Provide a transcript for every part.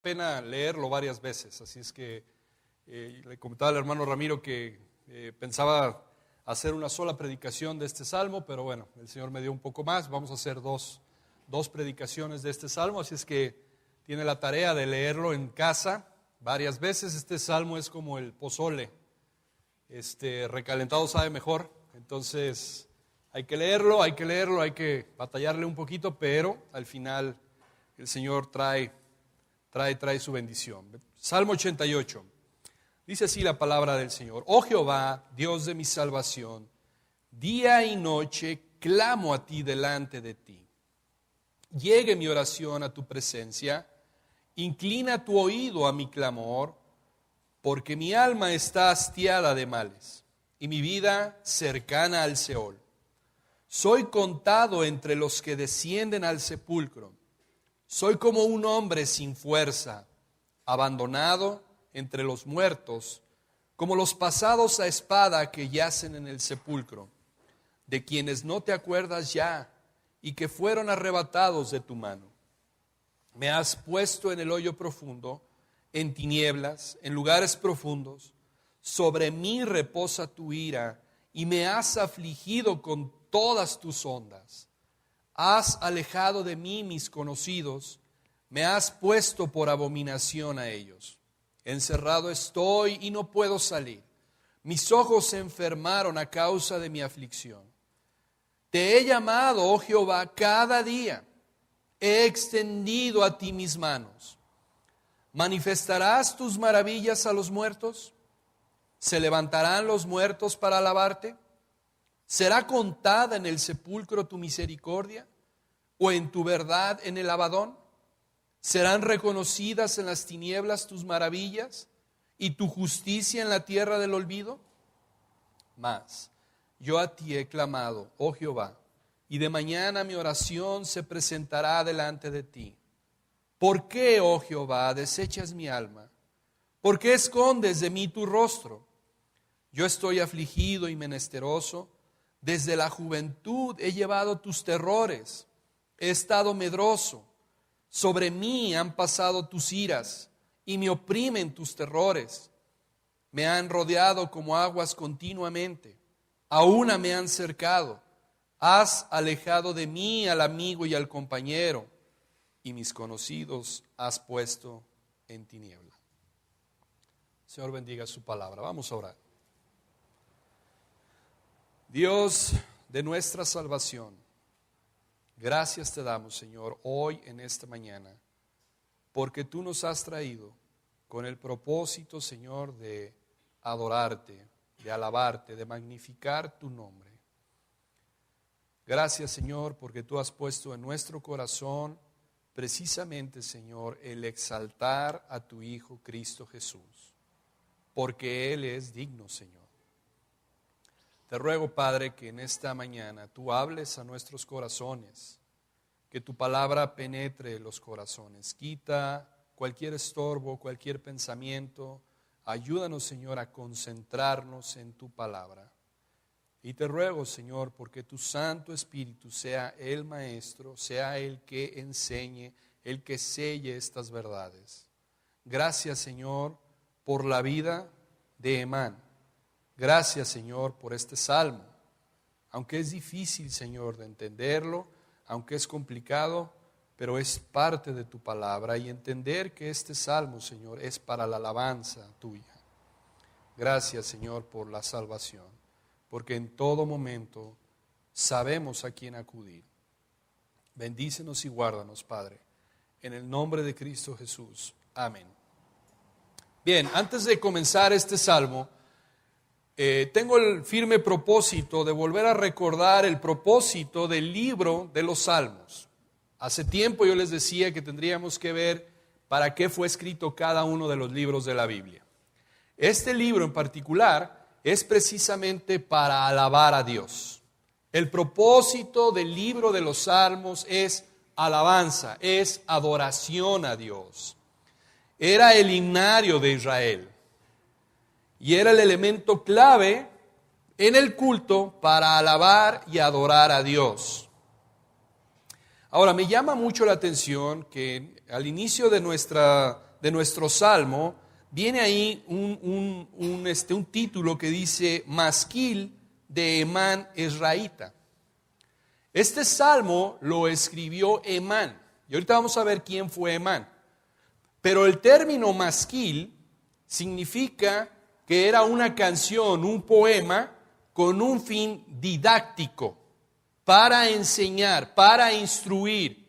Pena leerlo varias veces, así es que le comentaba al hermano Ramiro que pensaba hacer una sola predicación de este salmo, pero bueno, el Señor me dio un poco más. Vamos a hacer dos predicaciones de este salmo, así es que tiene la tarea de leerlo en casa varias veces. Este salmo es como el pozole, recalentado sabe mejor, entonces hay que leerlo, hay que batallarle un poquito, pero al final el Señor trae su bendición. Salmo 88. Dice así la palabra del Señor: Oh Jehová, Dios de mi salvación, día y noche clamo a ti delante de ti. Llegue mi oración a tu presencia, inclina tu oído a mi clamor, porque mi alma está hastiada de males y mi vida cercana al Seol. Soy contado entre los que descienden al sepulcro. Soy como un hombre sin fuerza, abandonado entre los muertos, como los pasados a espada que yacen en el sepulcro, de quienes no te acuerdas ya y que fueron arrebatados de tu mano. Me has puesto en el hoyo profundo, en tinieblas, en lugares profundos. Sobre mí reposa tu ira y me has afligido con todas tus ondas. Has alejado de mí mis conocidos, me has puesto por abominación a ellos. Encerrado estoy y no puedo salir. Mis ojos se enfermaron a causa de mi aflicción. Te he llamado, oh Jehová, cada día. He extendido a ti mis manos. ¿Manifestarás tus maravillas a los muertos? ¿Se levantarán los muertos para alabarte? ¿Será contada en el sepulcro tu misericordia? ¿O en tu verdad en el Abadón? ¿Serán reconocidas en las tinieblas tus maravillas y tu justicia en la tierra del olvido? Mas yo a ti he clamado, oh Jehová, y de mañana mi oración se presentará delante de ti. ¿Por qué, oh Jehová, desechas mi alma? ¿Por qué escondes de mí tu rostro? Yo estoy afligido y menesteroso. Desde la juventud he llevado tus terrores. He estado medroso. Sobre mí han pasado tus iras y me oprimen tus terrores. Me han rodeado como aguas continuamente. A una me han cercado. Has alejado de mí al amigo y al compañero, y mis conocidos has puesto en tiniebla. Señor, bendiga su palabra. Vamos a orar. Dios de nuestra salvación, gracias te damos, Señor, hoy en esta mañana, porque tú nos has traído con el propósito, Señor, de adorarte, de alabarte, de magnificar tu nombre. Gracias, Señor, porque tú has puesto en nuestro corazón precisamente, Señor, el exaltar a tu Hijo Cristo Jesús, porque Él es digno, Señor. Te ruego, Padre, que en esta mañana tú hables a nuestros corazones, que tu palabra penetre los corazones, quita cualquier estorbo, cualquier pensamiento. Ayúdanos, Señor, a concentrarnos en tu palabra. Y te ruego, Señor, porque tu Santo Espíritu sea el Maestro, sea el que enseñe, el que selle estas verdades. Gracias, Señor, por la vida de Emán. Gracias, Señor, por este salmo. Aunque es difícil, Señor, de entenderlo, aunque es complicado, pero es parte de tu palabra, y entender que este salmo, Señor, es para la alabanza tuya. Gracias, Señor, por la salvación, porque en todo momento sabemos a quién acudir. Bendícenos y guárdanos, Padre, en el nombre de Cristo Jesús. Amén. Bien, antes de comenzar este salmo, tengo el firme propósito de volver a recordar el propósito del libro de los Salmos. Hace tiempo yo les decía que tendríamos que ver para qué fue escrito cada uno de los libros de la Biblia. Este libro en particular es precisamente para alabar a Dios. El propósito del libro de los Salmos es alabanza, es adoración a Dios. Era el himnario de Israel. Y era el elemento clave en el culto para alabar y adorar a Dios. Ahora, me llama mucho la atención que al inicio de nuestra de nuestro salmo, viene ahí un título que dice Masquil de Hemán Ezraíta. Este salmo lo escribió Hemán, y ahorita vamos a ver quién fue Hemán. Pero el término masquil significa que era una canción, un poema con un fin didáctico, para enseñar, para instruir,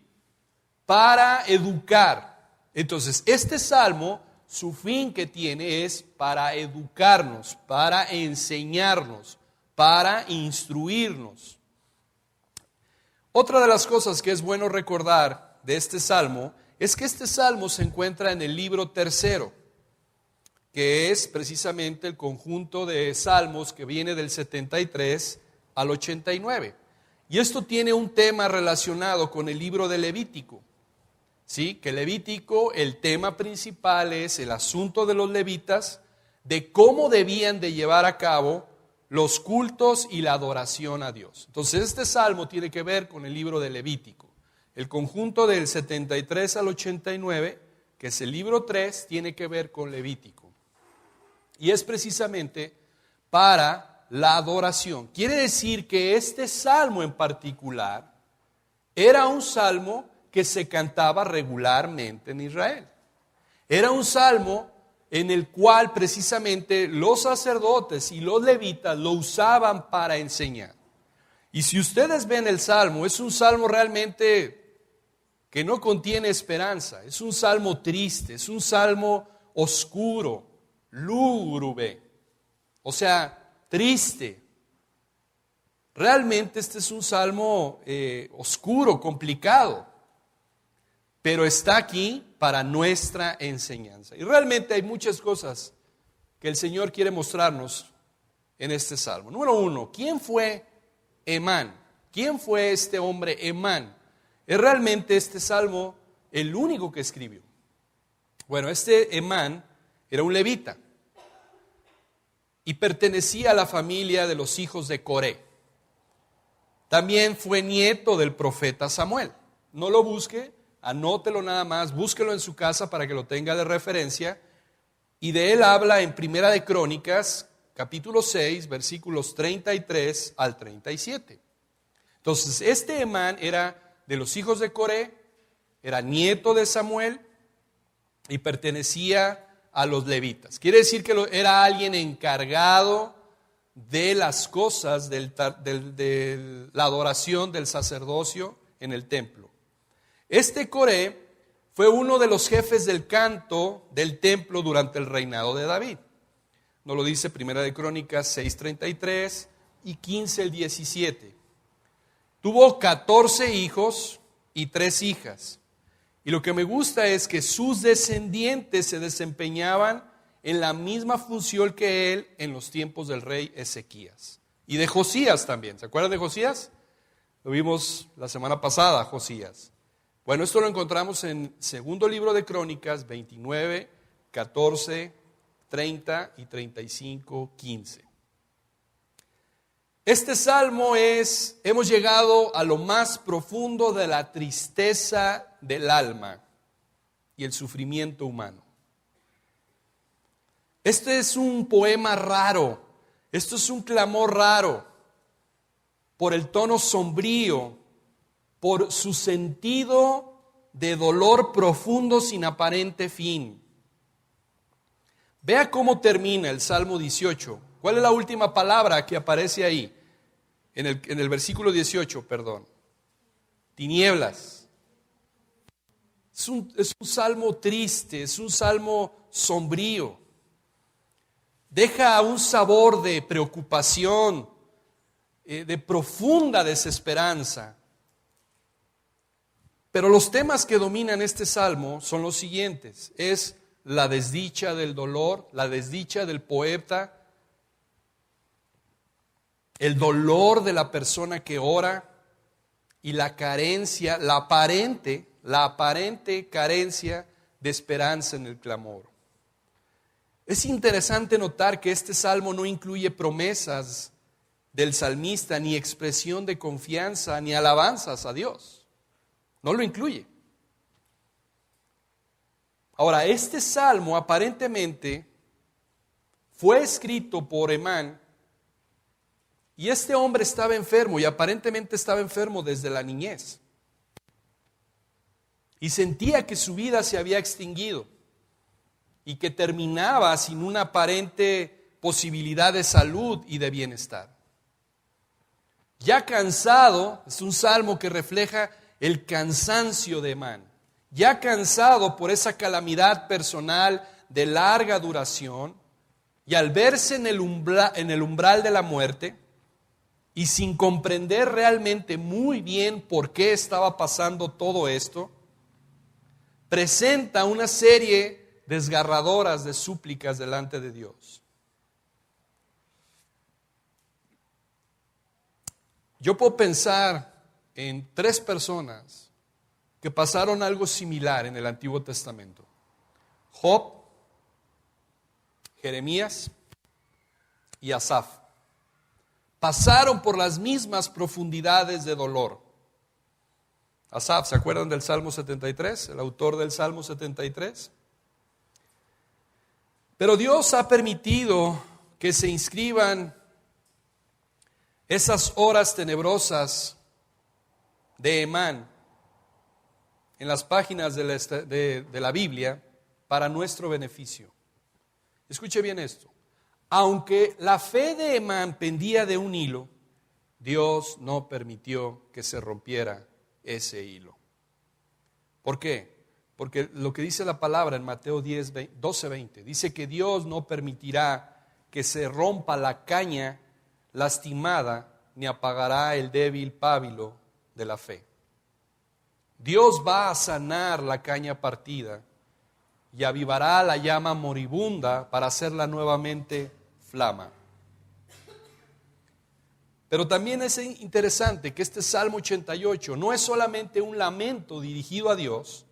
para educar. Entonces, este salmo, su fin que tiene es para educarnos, para enseñarnos, para instruirnos. Otra de las cosas que es bueno recordar de este salmo es que este salmo se encuentra en el libro tercero, que es precisamente el conjunto de salmos que viene del 73 al 89. Y esto tiene un tema relacionado con el libro de Levítico. ¿Sí? Que Levítico, el tema principal es el asunto de los levitas, de cómo debían de llevar a cabo los cultos y la adoración a Dios. Entonces este salmo tiene que ver con el libro de Levítico. El conjunto del 73 al 89, que es el libro 3, tiene que ver con Levítico. Y es precisamente para la adoración. Quiere decir que este salmo en particular era un salmo que se cantaba regularmente en Israel. Era un salmo en el cual precisamente los sacerdotes y los levitas lo usaban para enseñar. Y si ustedes ven el salmo, es un salmo realmente que no contiene esperanza, es un salmo triste, es un salmo oscuro, lúgubre, o sea, triste. Realmente este es un salmo oscuro, complicado, pero está aquí para nuestra enseñanza. Y realmente hay muchas cosas que el Señor quiere mostrarnos en este salmo. Número 1, ¿quién fue Hemán? ¿Quién fue este hombre Hemán? ¿Es realmente este salmo el único que escribió? Bueno, este Hemán era un levita y pertenecía a la familia de los hijos de Coré. También fue nieto del profeta Samuel. No lo busque, anótelo nada más, búsquelo en su casa para que lo tenga de referencia. Y de él habla en Primera de Crónicas, capítulo 6, versículos 33 al 37. Entonces, este Hemán era de los hijos de Coré, era nieto de Samuel y pertenecía a los levitas. Quiere decir que era alguien encargado de las cosas de la adoración del sacerdocio en el templo. Este Coré fue uno de los jefes del canto del templo durante el reinado de David. Nos lo dice Primera de Crónicas 6:33 y 15:17. Tuvo 14 hijos y 3 hijas. Y lo que me gusta es que sus descendientes se desempeñaban en la misma función que él en los tiempos del rey Ezequías. Y de Josías también. ¿Se acuerdan de Josías? Lo vimos la semana pasada, Josías. Bueno, esto lo encontramos en segundo libro de Crónicas 29, 14, 30 y 35, 15. Este salmo hemos llegado a lo más profundo de la tristeza del alma y el sufrimiento humano. Este es un poema raro, esto es un clamor raro, por el tono sombrío, por su sentido de dolor profundo sin aparente fin. Vea cómo termina el Salmo 18. ¿Cuál es la última palabra que aparece ahí? En el versículo 18, perdón. Tinieblas. Es un salmo triste, es un salmo sombrío. Deja un sabor de preocupación, de profunda desesperanza. Pero los temas que dominan este salmo son los siguientes. Es la desdicha del dolor, la desdicha del poeta, el dolor de la persona que ora y la carencia, la aparente carencia de esperanza en el clamor. Es interesante notar que este salmo no incluye promesas del salmista, ni expresión de confianza, ni alabanzas a Dios. No lo incluye. Ahora, este salmo aparentemente fue escrito por Emán, y este hombre estaba enfermo, y aparentemente estaba enfermo desde la niñez. Y sentía que su vida se había extinguido y que terminaba sin una aparente posibilidad de salud y de bienestar. Ya cansado, es un salmo que refleja el cansancio de Emán. Ya cansado por esa calamidad personal de larga duración, y al verse en el umbral de la muerte, y sin comprender realmente muy bien por qué estaba pasando todo esto, presenta una serie desgarradoras de súplicas delante de Dios. Yo puedo pensar en 3 personas que pasaron algo similar en el Antiguo Testamento: Job, Jeremías y Asaf. Pasaron por las mismas profundidades de dolor. Asaf, ¿se acuerdan del Salmo 73? El autor del Salmo 73. Pero Dios ha permitido que se inscriban esas horas tenebrosas de Emán en las páginas de la Biblia para nuestro beneficio. Escuche bien esto. Aunque la fe de Emán pendía de un hilo, Dios no permitió que se rompiera ese hilo. ¿Por qué? Porque lo que dice la palabra en Mateo 12:20, dice que Dios no permitirá que se rompa la caña lastimada, ni apagará el débil pábilo de la fe. Dios va a sanar la caña partida y avivará la llama moribunda para hacerla nuevamente flama. Pero también es interesante que este Salmo 88 no es solamente un lamento dirigido a Dios,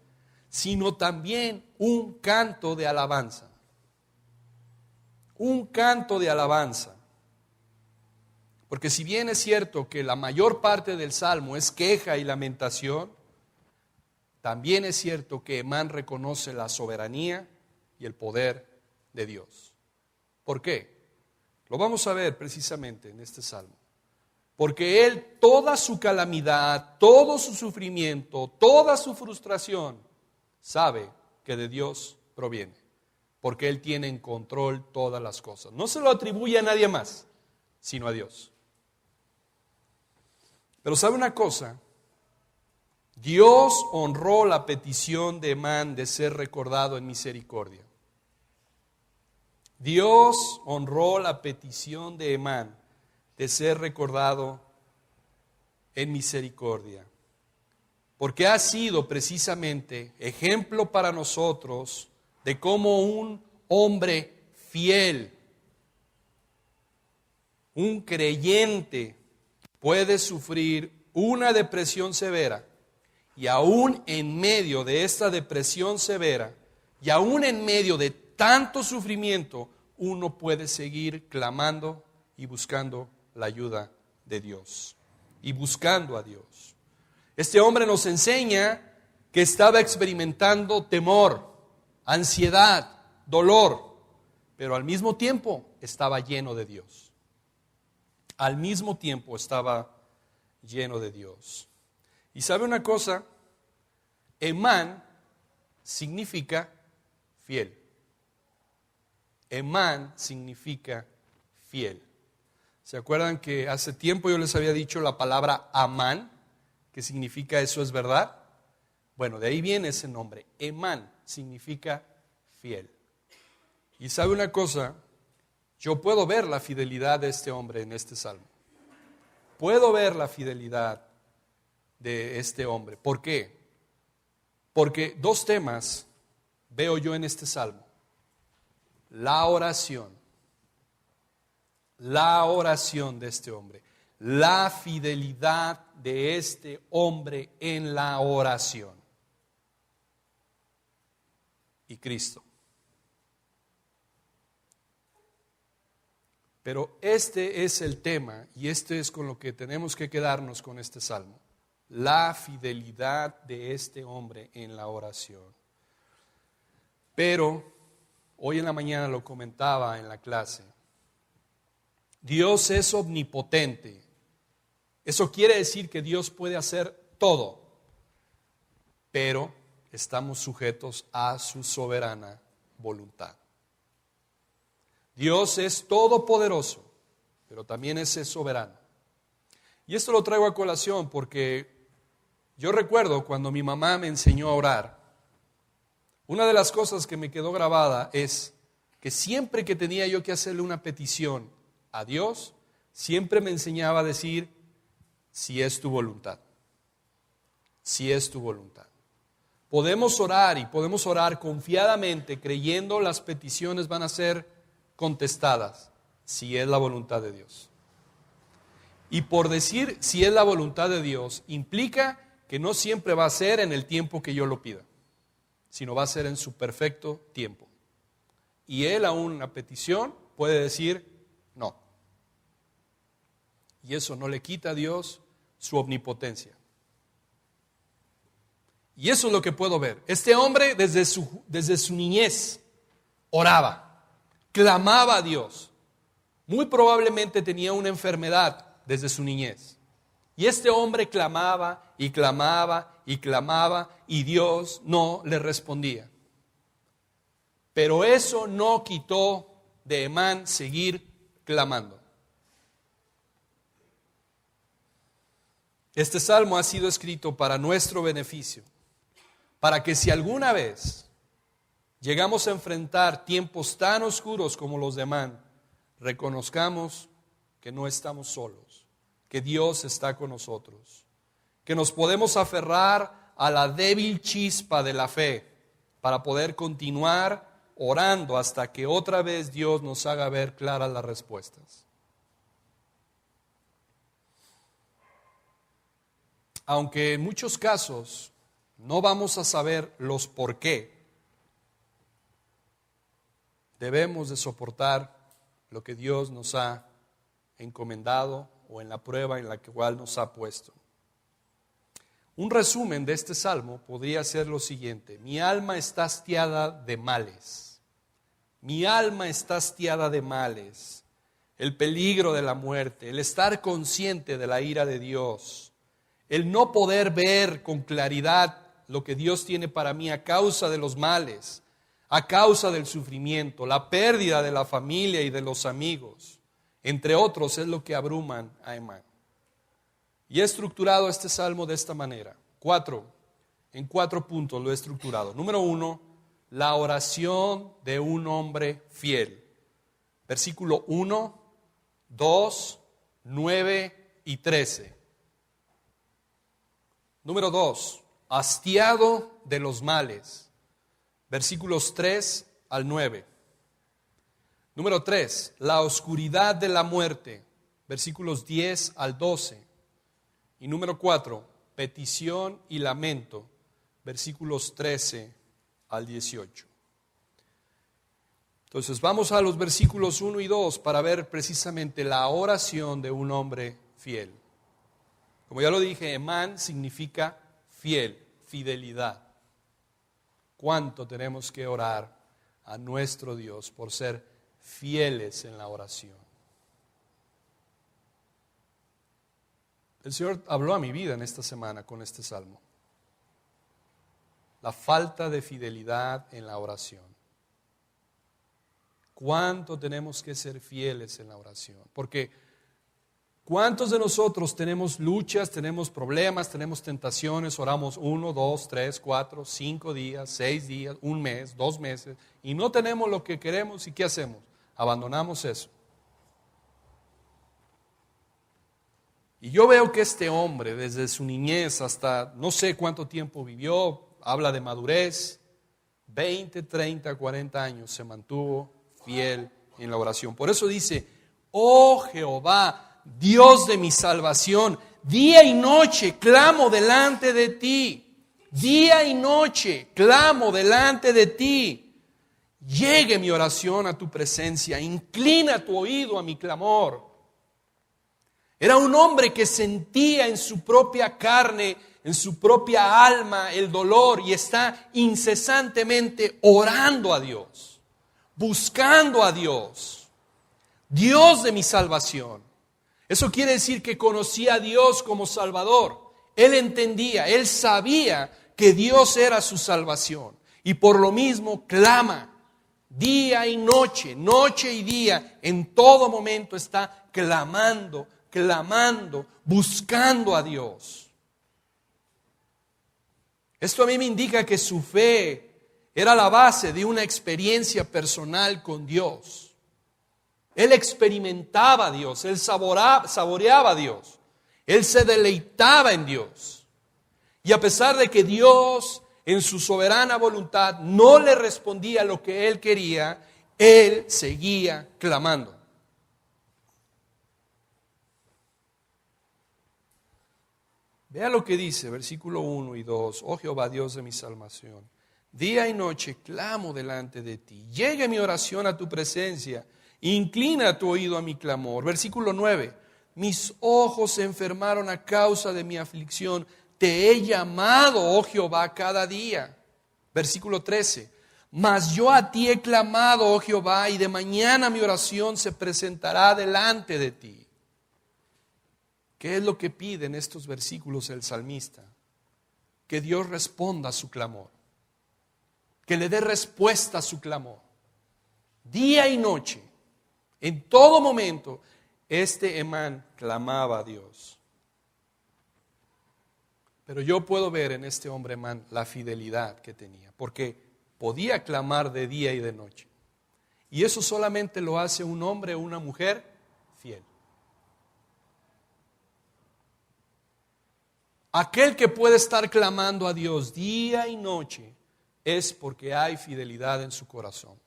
sino también un canto de alabanza. Un canto de alabanza. Porque si bien es cierto que la mayor parte del Salmo es queja y lamentación, también es cierto que Emán reconoce la soberanía y el poder de Dios. ¿Por qué? Lo vamos a ver precisamente en este Salmo. Porque él, toda su calamidad, todo su sufrimiento, toda su frustración, sabe que de Dios proviene. Porque él tiene en control todas las cosas. No se lo atribuye a nadie más, sino a Dios. Pero ¿sabe una cosa? Dios honró la petición de Emán de ser recordado en misericordia. Dios honró la petición de Emán de ser recordado en misericordia, porque ha sido precisamente ejemplo para nosotros de cómo un hombre fiel, un creyente, puede sufrir una depresión severa, y aún en medio de esta depresión severa, y aún en medio de tanto sufrimiento, uno puede seguir clamando y buscando la ayuda de Dios y buscando a Dios. Este hombre nos enseña que estaba experimentando temor, ansiedad, dolor, pero al mismo tiempo estaba lleno de Dios. Al mismo tiempo estaba lleno de Dios. Y ¿sabe una cosa? Emán significa fiel. Emán significa fiel. ¿Se acuerdan que hace tiempo yo les había dicho la palabra Amán, que significa eso es verdad? Bueno, de ahí viene ese nombre. Emán significa fiel. Y ¿sabe una cosa? Yo puedo ver la fidelidad de este hombre en este salmo. Puedo ver la fidelidad de este hombre. ¿Por qué? Porque 2 temas veo yo en este salmo. La oración de este hombre, la fidelidad de este hombre en la oración, y Cristo. Pero este es el tema, y este es con lo que tenemos que quedarnos con este salmo: la fidelidad de este hombre en la oración. Pero hoy en la mañana lo comentaba en la clase. Dios es omnipotente. Eso quiere decir que Dios puede hacer todo, pero estamos sujetos a su soberana voluntad. Dios es todopoderoso, pero también es soberano. Y esto lo traigo a colación porque yo recuerdo cuando mi mamá me enseñó a orar, una de las cosas que me quedó grabada es que siempre que tenía yo que hacerle una petición a Dios, siempre me enseñaba a decir, si es tu voluntad, si es tu voluntad. Podemos orar y podemos orar confiadamente creyendo las peticiones van a ser contestadas, si es la voluntad de Dios. Y por decir si es la voluntad de Dios, implica que no siempre va a ser en el tiempo que yo lo pida, sino va a ser en su perfecto tiempo. Y Él a una petición puede decir no. Y eso no le quita a Dios su omnipotencia. Y eso es lo que puedo ver. Este hombre desde su niñez oraba, clamaba a Dios. Muy probablemente tenía una enfermedad desde su niñez. Y este hombre clamaba y clamaba y clamaba y Dios no le respondía. Pero eso no quitó de Emán seguir clamando. Este salmo ha sido escrito para nuestro beneficio, para que si alguna vez llegamos a enfrentar tiempos tan oscuros como los de Emán, reconozcamos que no estamos solos, que Dios está con nosotros, que nos podemos aferrar a la débil chispa de la fe para poder continuar orando hasta que otra vez Dios nos haga ver claras las respuestas. Aunque en muchos casos no vamos a saber los por qué, debemos de soportar lo que Dios nos ha encomendado o en la prueba en la cual nos ha puesto. Un resumen de este salmo podría ser lo siguiente: mi alma está hastiada de males, mi alma está hastiada de males, el peligro de la muerte, el estar consciente de la ira de Dios, el no poder ver con claridad lo que Dios tiene para mí a causa de los males, a causa del sufrimiento, la pérdida de la familia y de los amigos, entre otros, es lo que abruman a Emán. Y he estructurado este salmo de esta manera. En 4 puntos lo he estructurado. Número 1, la oración de un hombre fiel. Versículo 1, 2, 9 y 13. Número 2, hastiado de los males. Versículos 3 al 9. Número 3, la oscuridad de la muerte. Versículos 10 al 12. Y número 4, petición y lamento. Versículos 13 al 18. Entonces vamos a los versículos 1 y 2 para ver precisamente la oración de un hombre fiel. Como ya lo dije, Emán significa fiel, fidelidad. ¿Cuánto tenemos que orar a nuestro Dios por ser fieles en la oración? El Señor habló a mi vida en esta semana con este salmo. La falta de fidelidad en la oración. ¿Cuánto tenemos que ser fieles en la oración? Porque ¿cuántos de nosotros tenemos luchas, tenemos problemas, tenemos tentaciones, oramos 1, 2, 3, 4, 5 días, 6 días, 1 mes, 2 meses y no tenemos lo que queremos? ¿Y qué hacemos? Abandonamos eso. Y yo veo que este hombre desde su niñez hasta no sé cuánto tiempo vivió, habla de madurez, 20, 30, 40 años se mantuvo fiel en la oración. Por eso dice, oh Jehová, Dios de mi salvación, día y noche clamo delante de ti. Día y noche clamo delante de ti. Llegue mi oración a tu presencia, inclina tu oído a mi clamor. Era un hombre que sentía en su propia carne, en su propia alma el dolor y está incesantemente orando a Dios, buscando a Dios, Dios de mi salvación. Eso quiere decir que conocía a Dios como Salvador. Él entendía, él sabía que Dios era su salvación y por lo mismo clama día y noche, noche y día, en todo momento está clamando, buscando a Dios. Esto a mí me indica que su fe era la base de una experiencia personal con Dios. Él experimentaba a Dios, él saboreaba a Dios, él se deleitaba en Dios. Y a pesar de que Dios en su soberana voluntad no le respondía lo que él quería, él seguía clamando. Vea lo que dice, versículo 1 y 2. Oh Jehová, Dios de mi salvación, día y noche clamo delante de ti. Llegue mi oración a tu presencia, inclina tu oído a mi clamor. Versículo 9. Mis ojos se enfermaron a causa de mi aflicción. Te he llamado, oh Jehová, cada día. Versículo 13. Mas yo a ti he clamado, oh Jehová, y de mañana mi oración se presentará delante de ti. ¿Qué es lo que pide en estos versículos el salmista? Que Dios responda a su clamor, que le dé respuesta a su clamor. Día y noche, en todo momento, este Hemán clamaba a Dios. Pero yo puedo ver en este hombre Hemán la fidelidad que tenía, porque podía clamar de día y de noche. Y eso solamente lo hace un hombre o una mujer fiel. Aquel que puede estar clamando a Dios día y noche es porque hay fidelidad en su corazón.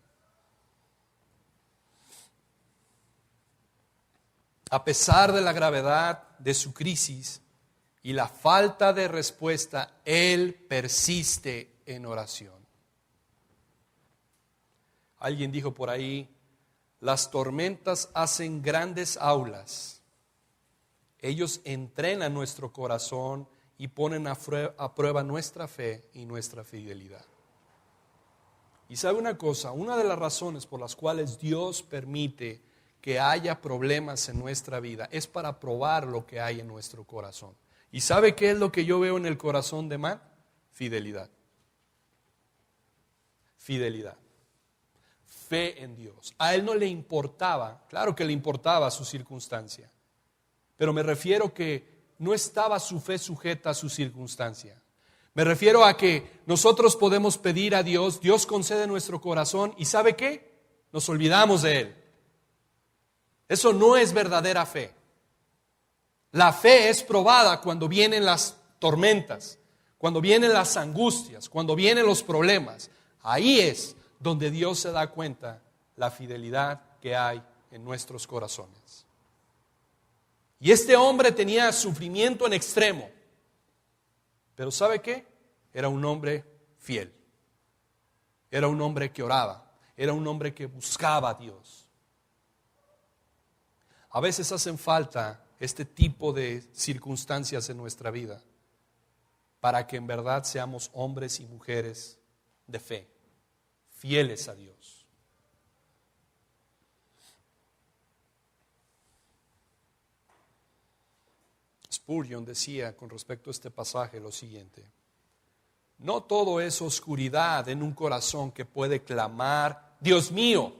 A pesar de la gravedad de su crisis y la falta de respuesta, él persiste en oración. Alguien dijo por ahí, las tormentas hacen grandes aulas. Ellos entrenan nuestro corazón y ponen a prueba nuestra fe y nuestra fidelidad. Y sabe una cosa, una de las razones por las cuales Dios permite que haya problemas en nuestra vida es para probar lo que hay en nuestro corazón. ¿Y sabe qué es lo que yo veo en el corazón de Hemán? Fidelidad. Fidelidad. Fe en Dios. A él no le importaba, claro que le importaba su circunstancia, pero me refiero que no estaba su fe sujeta a su circunstancia. Me refiero a que nosotros podemos pedir a Dios, Dios concede nuestro corazón y ¿sabe qué? Nos olvidamos de Él. Eso no es verdadera fe. La fe es probada cuando vienen las tormentas, cuando vienen las angustias, cuando vienen los problemas. Ahí es donde Dios se da cuenta la fidelidad que hay en nuestros corazones. Y este hombre tenía sufrimiento en extremo. Pero ¿sabe qué? Era un hombre fiel. Era un hombre que oraba. Era un hombre que buscaba a Dios. A veces hacen falta este tipo de circunstancias en nuestra vida para que en verdad seamos hombres y mujeres de fe, fieles a Dios. Spurgeon decía con respecto a este pasaje lo siguiente: no todo es oscuridad en un corazón que puede clamar, Dios mío.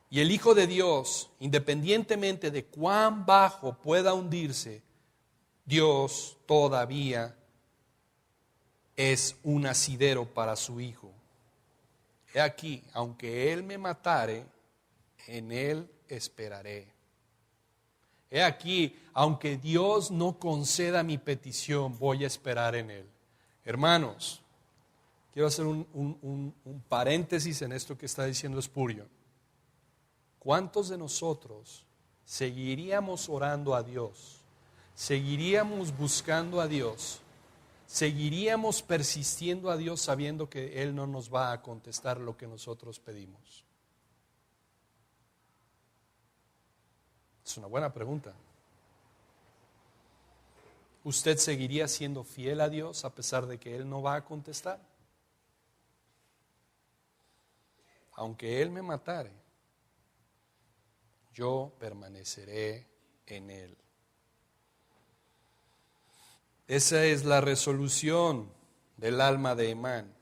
Y el Hijo de Dios, independientemente de cuán bajo pueda hundirse, Dios todavía es un asidero para su Hijo. He aquí, aunque Él me matare, en Él esperaré. He aquí, aunque Dios no conceda mi petición, voy a esperar en Él. Hermanos, quiero hacer un paréntesis en esto que está diciendo Spurgeon. ¿Cuántos de nosotros seguiríamos orando a Dios? ¿Seguiríamos buscando a Dios? ¿Seguiríamos persistiendo a Dios sabiendo que Él no nos va a contestar lo que nosotros pedimos? Es una buena pregunta. ¿usted seguiría siendo fiel a Dios a pesar de que Él no va a contestar? Aunque Él me matare, yo permaneceré en Él. Esa es la resolución del alma de Emán.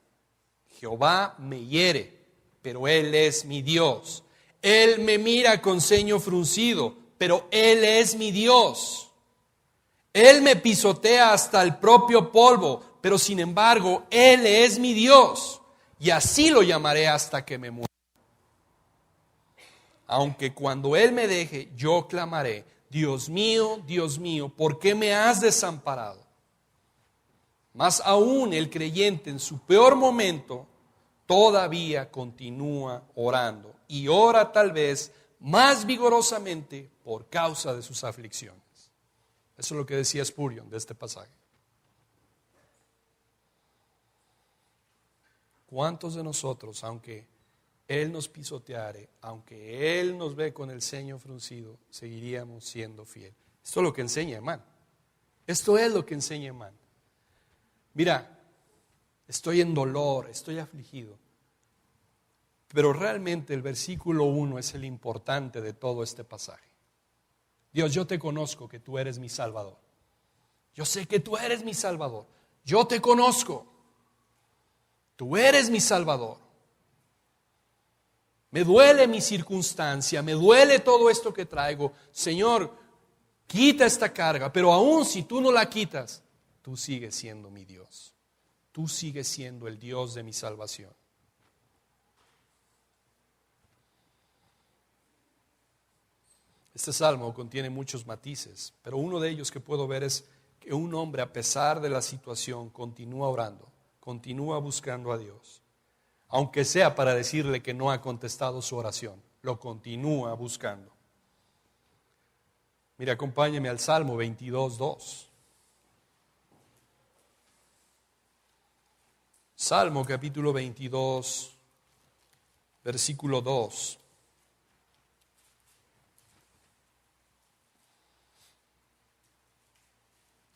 Jehová me hiere, pero Él es mi Dios. Él me mira con ceño fruncido, pero Él es mi Dios. Él me pisotea hasta el propio polvo, pero sin embargo, Él es mi Dios. Y así lo llamaré hasta que me muera. Aunque cuando Él me deje, yo clamaré, Dios mío, ¿por qué me has desamparado? Más aún el creyente en su peor momento todavía continúa orando y ora tal vez más vigorosamente por causa de sus aflicciones. Eso es lo que decía Spurgeon de este pasaje. ¿Cuántos de nosotros, aunque Él nos pisoteare, aunque Él nos ve con el ceño fruncido, seguiríamos siendo fieles? Esto es lo que enseña Emán. Esto es lo que enseña Emán. Mira, estoy en dolor, estoy afligido. Pero realmente el versículo 1 es el importante de todo este pasaje. Dios, yo te conozco que tú eres mi Salvador. Yo sé que tú eres mi Salvador. Yo te conozco. Tú eres mi Salvador. Me duele mi circunstancia, me duele todo esto que traigo. Señor, quita esta carga, pero aún si tú no la quitas, tú sigues siendo mi Dios. Tú sigues siendo el Dios de mi salvación. Este salmo contiene muchos matices, pero uno de ellos que puedo ver es que un hombre, a pesar de la situación, continúa orando, continúa buscando a Dios. Aunque sea para decirle que no ha contestado su oración, lo continúa buscando. Mire, acompáñeme al Salmo 22:2. Salmo capítulo 22, versículo 2.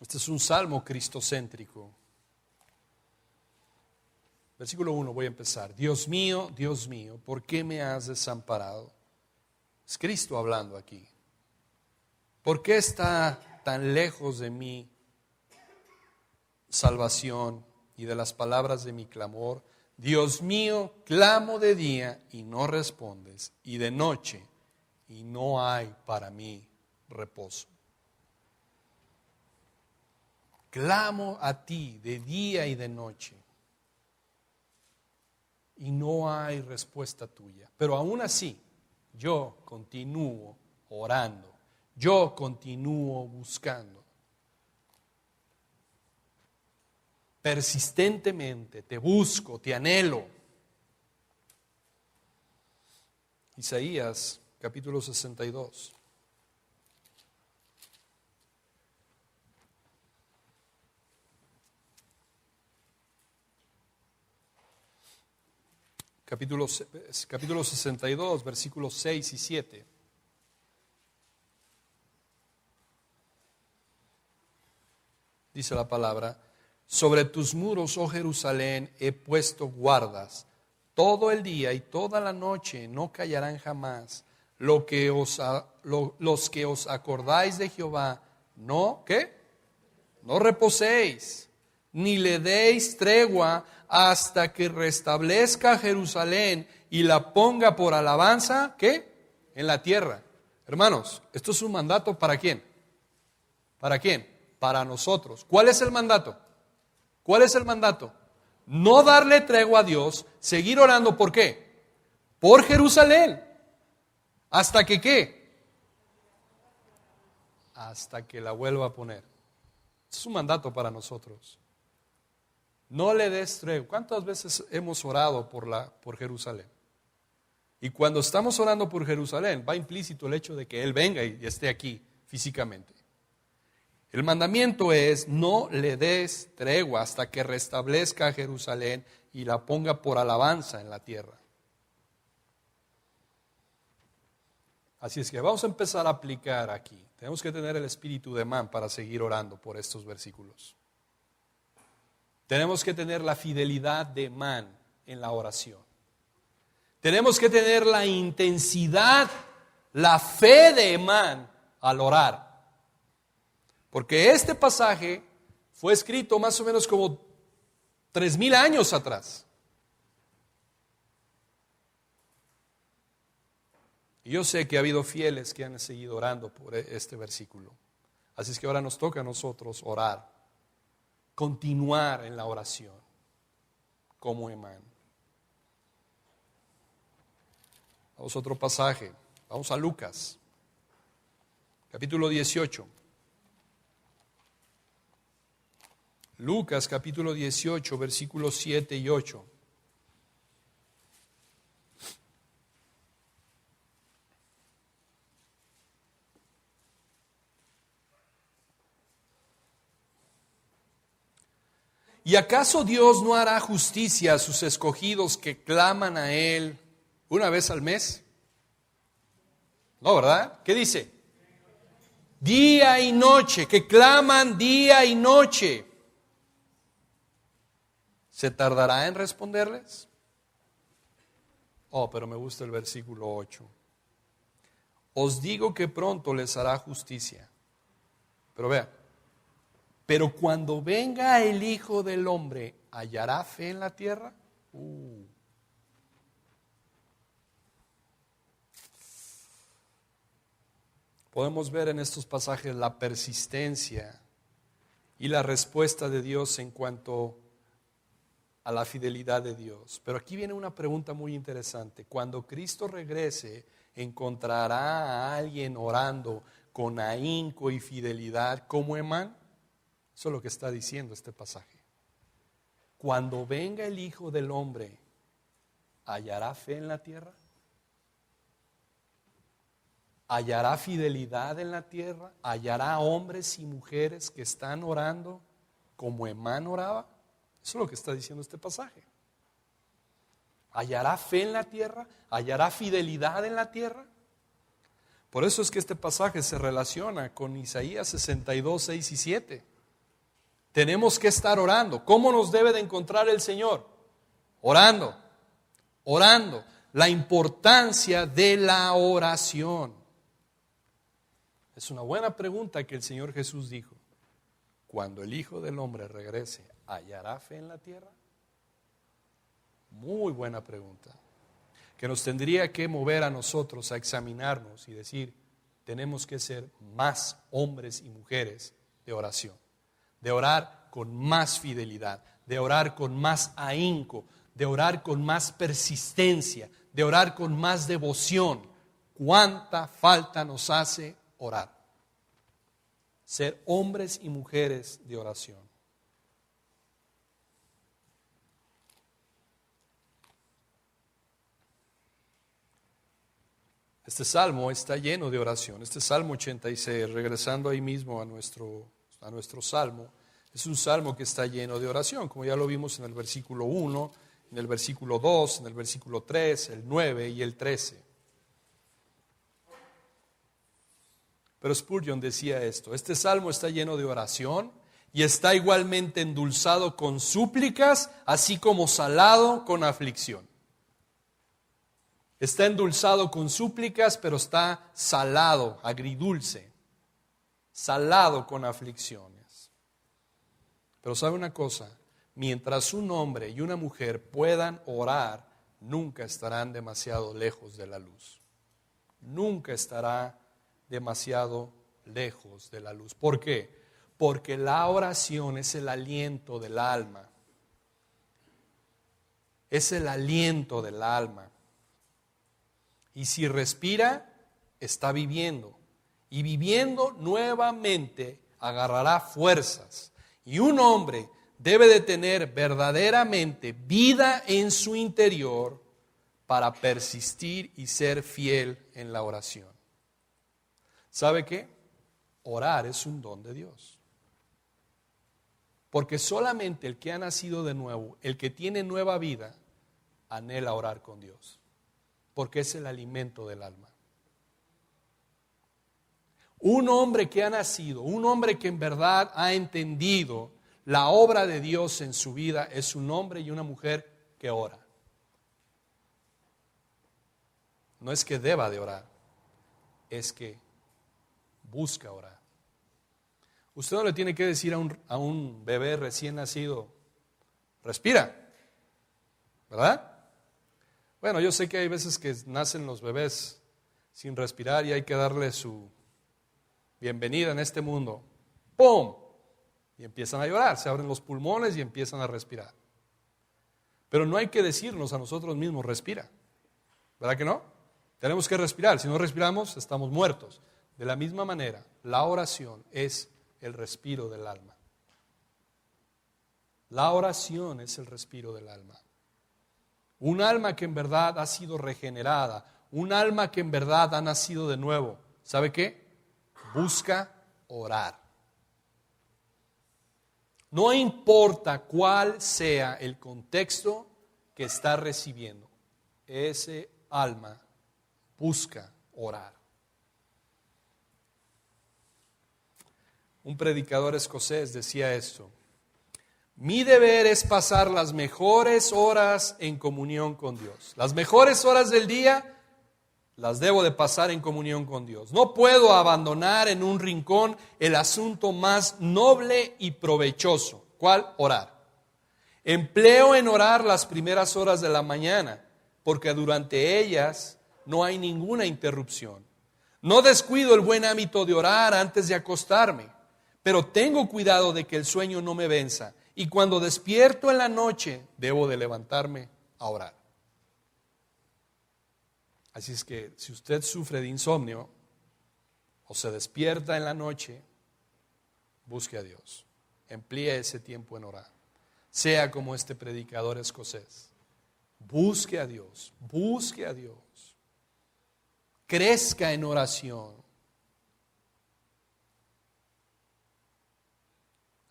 Este es un salmo cristocéntrico. Versículo 1, voy a empezar. Dios mío, ¿por qué me has desamparado? Es Cristo hablando aquí. ¿Por qué está tan lejos de mí salvación y de las palabras de mi clamor? Dios mío, clamo de día y no respondes, y de noche y no hay para mí reposo. Clamo a ti de día y de noche y no hay respuesta tuya. Pero aún así, yo continúo orando, yo continúo buscando. Persistentemente te busco, te anhelo. Isaías capítulo 62. Capítulo 62, versículos 6 y 7. Dice la palabra: sobre tus muros, oh Jerusalén, he puesto guardas. Todo el día y toda la noche no callarán jamás. Los que os acordáis de Jehová, no, ¿qué? No reposéis, ni le deis tregua hasta que restablezca Jerusalén y la ponga por alabanza, ¿qué? En la tierra. Hermanos, esto es un mandato ¿para quién? ¿Para quién? Para nosotros. ¿Cuál es el mandato? ¿Cuál es el mandato? No darle tregua a Dios, seguir orando, ¿por qué? Por Jerusalén. ¿Hasta que qué? Hasta que la vuelva a poner. Es un mandato para nosotros. No le des tregua. ¿Cuántas veces hemos orado por Jerusalén? Y cuando estamos orando por Jerusalén, va implícito el hecho de que Él venga y esté aquí físicamente. El mandamiento es: no le des tregua hasta que restablezca Jerusalén y la ponga por alabanza en la tierra. Así es que vamos a empezar a aplicar aquí. Tenemos que tener el espíritu de Man para seguir orando por estos versículos. Tenemos que tener la fidelidad de Man en la oración. Tenemos que tener la intensidad, la fe de Man al orar. Porque este pasaje fue escrito más o menos como 3,000 años atrás. Y yo sé que ha habido fieles que han seguido orando por este versículo. Así es que ahora nos toca a nosotros orar, continuar en la oración, como Emán. Vamos a otro pasaje, vamos a Lucas, capítulo 18. Lucas, capítulo 18, versículos 7 y 8. ¿Y acaso Dios no hará justicia a sus escogidos que claman a Él una vez al mes? No, ¿verdad? ¿Qué dice? Día y noche, que claman día y noche. ¿Se tardará en responderles? Oh, pero me gusta el versículo 8. Os digo que pronto les hará justicia. Pero vea, pero cuando venga el Hijo del Hombre, ¿hallará fe en la tierra? Podemos ver en estos pasajes la persistencia y la respuesta de Dios en cuanto a la fidelidad de Dios. Pero aquí viene una pregunta muy interesante. Cuando Cristo regrese, ¿encontrará a alguien orando con ahínco y fidelidad como Emán? Eso es lo que está diciendo este pasaje. Cuando venga el Hijo del Hombre, ¿hallará fe en la tierra? ¿Hallará fidelidad en la tierra? ¿Hallará hombres y mujeres que están orando como Emán oraba? Eso es lo que está diciendo este pasaje. ¿Hallará fe en la tierra? ¿Hallará fidelidad en la tierra? Por eso es que este pasaje se relaciona con Isaías 62, 6 y 7. Tenemos que estar orando. ¿Cómo nos debe de encontrar el Señor? Orando, orando. La importancia de la oración. Es una buena pregunta que el Señor Jesús dijo. Cuando el Hijo del Hombre regrese, ¿hallará fe en la tierra? Muy buena pregunta. Que nos tendría que mover a nosotros a examinarnos y decir, tenemos que ser más hombres y mujeres de oración. De orar con más fidelidad, de orar con más ahínco, de orar con más persistencia, de orar con más devoción. ¿Cuánta falta nos hace orar? Ser hombres y mujeres de oración. Este salmo está lleno de oración. Este salmo 86, regresando ahí mismo a nuestro salmo, es un salmo que está lleno de oración, como ya lo vimos en el versículo 1, en el versículo 2, en el versículo 3, el 9 y el 13. Pero Spurgeon decía esto: este salmo está lleno de oración y está igualmente endulzado con súplicas, así como salado con aflicción. Está endulzado con súplicas, pero está salado, agridulce, salado con aflicciones. Pero ¿sabe una cosa? Mientras un hombre y una mujer puedan orar, nunca estarán demasiado lejos de la luz. Nunca estará demasiado lejos de la luz. ¿Por qué? Porque la oración es el aliento del alma. Es el aliento del alma. Y si respira, está viviendo. Y viviendo nuevamente agarrará fuerzas. Y un hombre debe de tener verdaderamente vida en su interior para persistir y ser fiel en la oración. ¿Sabe qué? Orar es un don de Dios. Porque solamente el que ha nacido de nuevo, el que tiene nueva vida, anhela orar con Dios. Porque es el alimento del alma. Un hombre que ha nacido, un hombre que en verdad ha entendido la obra de Dios en su vida, es un hombre y una mujer que ora. No es que deba de orar, es que busca orar. Usted no le tiene que decir a un bebé recién nacido, respira, ¿verdad? Bueno, yo sé que hay veces que nacen los bebés sin respirar y hay que darle su bienvenida en este mundo. ¡Pum! Y empiezan a llorar, se abren los pulmones y empiezan a respirar. Pero no hay que decirnos a nosotros mismos, respira. ¿Verdad que no? Tenemos que respirar, si no respiramos estamos muertos. De la misma manera, la oración es el respiro del alma. La oración es el respiro del alma. Un alma que en verdad ha sido regenerada, un alma que en verdad ha nacido de nuevo, ¿sabe qué? Busca orar. No importa cuál sea el contexto que está recibiendo, ese alma busca orar. Un predicador escocés decía esto: mi deber es pasar las mejores horas en comunión con Dios. Las mejores horas del día las debo de pasar en comunión con Dios. No puedo abandonar en un rincón el asunto más noble y provechoso. ¿Cuál? Orar. Empleo en orar las primeras horas de la mañana, porque durante ellas no hay ninguna interrupción. No descuido el buen hábito de orar antes de acostarme, pero tengo cuidado de que el sueño no me venza. Y cuando despierto en la noche, debo de levantarme a orar. Así es que si usted sufre de insomnio o se despierta en la noche, busque a Dios. Emplee ese tiempo en orar. Sea como este predicador escocés. Busque a Dios, busque a Dios. Crezca en oración.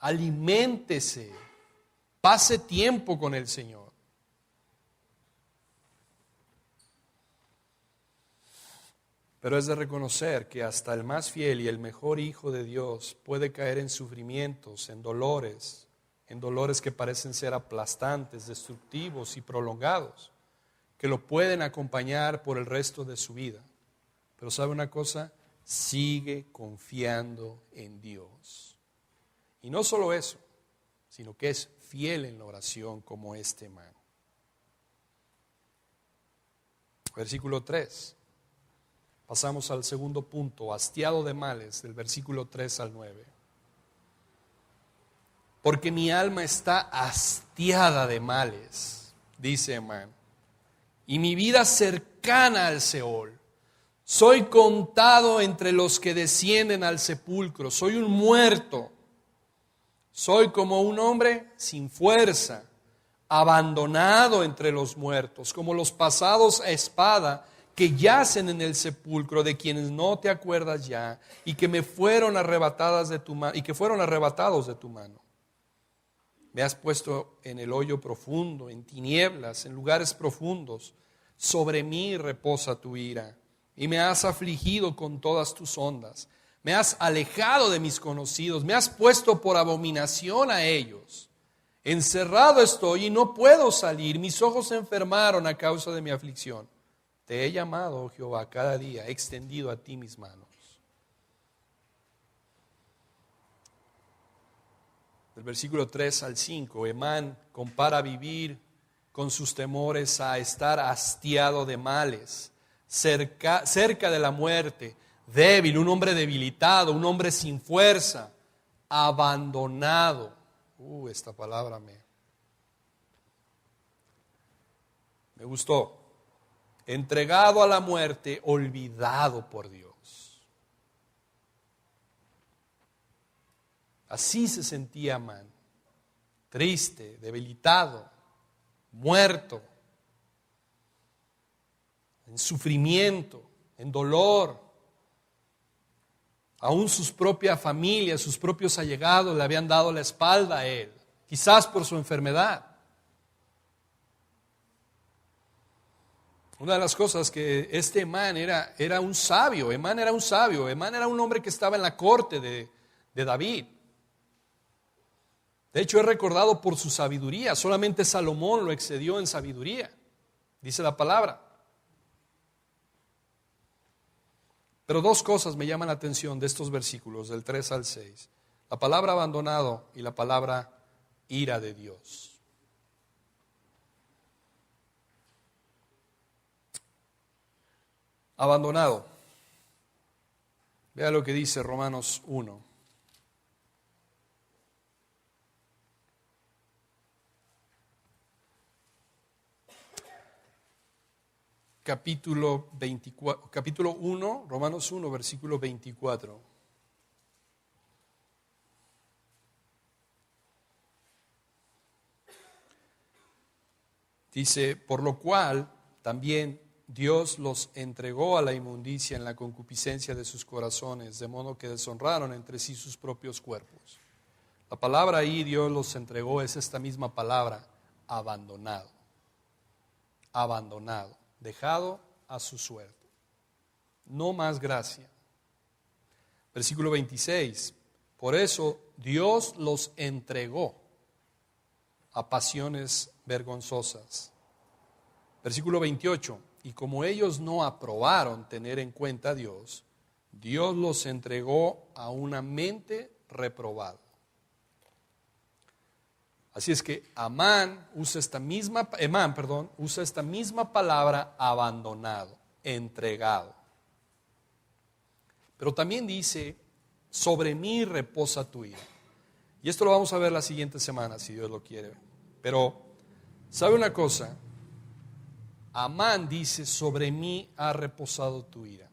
Aliméntese. Pase tiempo con el Señor. Pero es de reconocer que hasta el más fiel y el mejor hijo de Dios puede caer en sufrimientos, en dolores que parecen ser aplastantes, destructivos y prolongados, que lo pueden acompañar por el resto de su vida. Pero ¿sabe una cosa? Sigue confiando en Dios. Y no solo eso, sino que es fiel en la oración como este hermano. Versículo 3. Pasamos al segundo punto, hastiado de males, del versículo 3 al 9. Porque mi alma está hastiada de males, dice Emán, y mi vida cercana al Seol. Soy contado entre los que descienden al sepulcro, soy un muerto. Soy como un hombre sin fuerza, abandonado entre los muertos, como los pasados a espada que yacen en el sepulcro, de quienes no te acuerdas ya, y que me fueron arrebatadas de tu mano, y que fueron arrebatados de tu mano. Me has puesto en el hoyo profundo, en tinieblas, en lugares profundos. Sobre mí reposa tu ira, y me has afligido con todas tus ondas. Me has alejado de mis conocidos, me has puesto por abominación a ellos. Encerrado estoy y no puedo salir, mis ojos se enfermaron a causa de mi aflicción. Te he llamado, oh Jehová, cada día, he extendido a ti mis manos. Del versículo 3 al 5, Emán compara vivir con sus temores a estar hastiado de males, cerca de la muerte, débil, un hombre debilitado, un hombre sin fuerza, abandonado. Esta palabra me gustó. Entregado a la muerte, olvidado por Dios. Así se sentía Amán, triste, debilitado, muerto, en sufrimiento, en dolor. Aún sus propias familias, sus propios allegados le habían dado la espalda a él, quizás por su enfermedad. Una de las cosas que este Emán era un sabio, Emán era un hombre que estaba en la corte de David. De hecho, es recordado por su sabiduría. Solamente Salomón lo excedió en sabiduría, dice la palabra. Pero dos cosas me llaman la atención de estos versículos, del 3 al 6. La palabra abandonado y la palabra ira de Dios. Abandonado. Vea lo que dice Romanos 1. Capítulo 1, Romanos 1, versículo 24. Dice, por lo cual también Dios los entregó a la inmundicia en la concupiscencia de sus corazones, de modo que deshonraron entre sí sus propios cuerpos. La palabra ahí, Dios los entregó, es esta misma palabra, abandonado. Abandonado. Dejado a su suerte. No más gracia. Versículo 26. Por eso Dios los entregó a pasiones vergonzosas. Versículo 28. Y como ellos no aprobaron tener en cuenta a Dios, Dios los entregó a una mente reprobada. Así es que Emán usa esta misma palabra abandonado, entregado. Pero también dice, sobre mí reposa tu ira. Y esto lo vamos a ver la siguiente semana, si Dios lo quiere. Pero, ¿sabe una cosa? Emán dice, sobre mí ha reposado tu ira.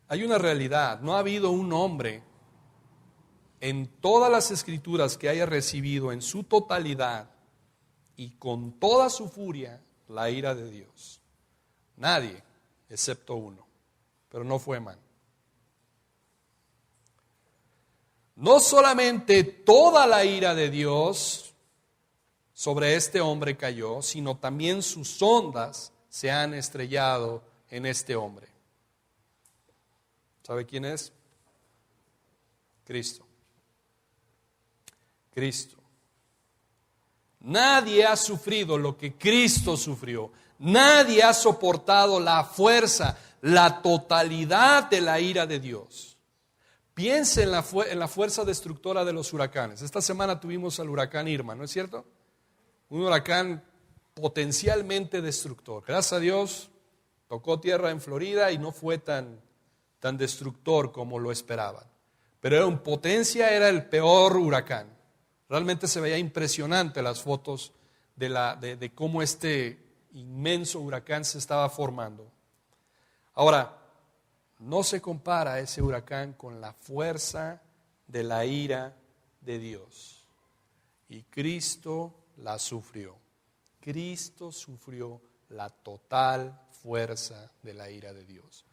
Hay una realidad, no ha habido un hombre en todas las escrituras que haya recibido en su totalidad y con toda su furia la ira de Dios. Nadie, excepto uno, pero no fue Emán. No solamente toda la ira de Dios sobre este hombre cayó, sino también sus ondas se han estrellado en este hombre. ¿Sabe quién es? Cristo. Cristo. Nadie ha sufrido lo que Cristo sufrió. Nadie ha soportado la fuerza, la totalidad de la ira de Dios. Piense en la fuerza destructora de los huracanes. Esta semana tuvimos al huracán Irma, ¿no es cierto? Un huracán potencialmente destructor. Gracias a Dios tocó tierra en Florida y no fue tan destructor como lo esperaban. Pero en potencia era el peor huracán. Realmente se veía impresionante las fotos de cómo este inmenso huracán se estaba formando. Ahora, no se compara ese huracán con la fuerza de la ira de Dios. Y Cristo la sufrió. Cristo sufrió la total fuerza de la ira de Dios.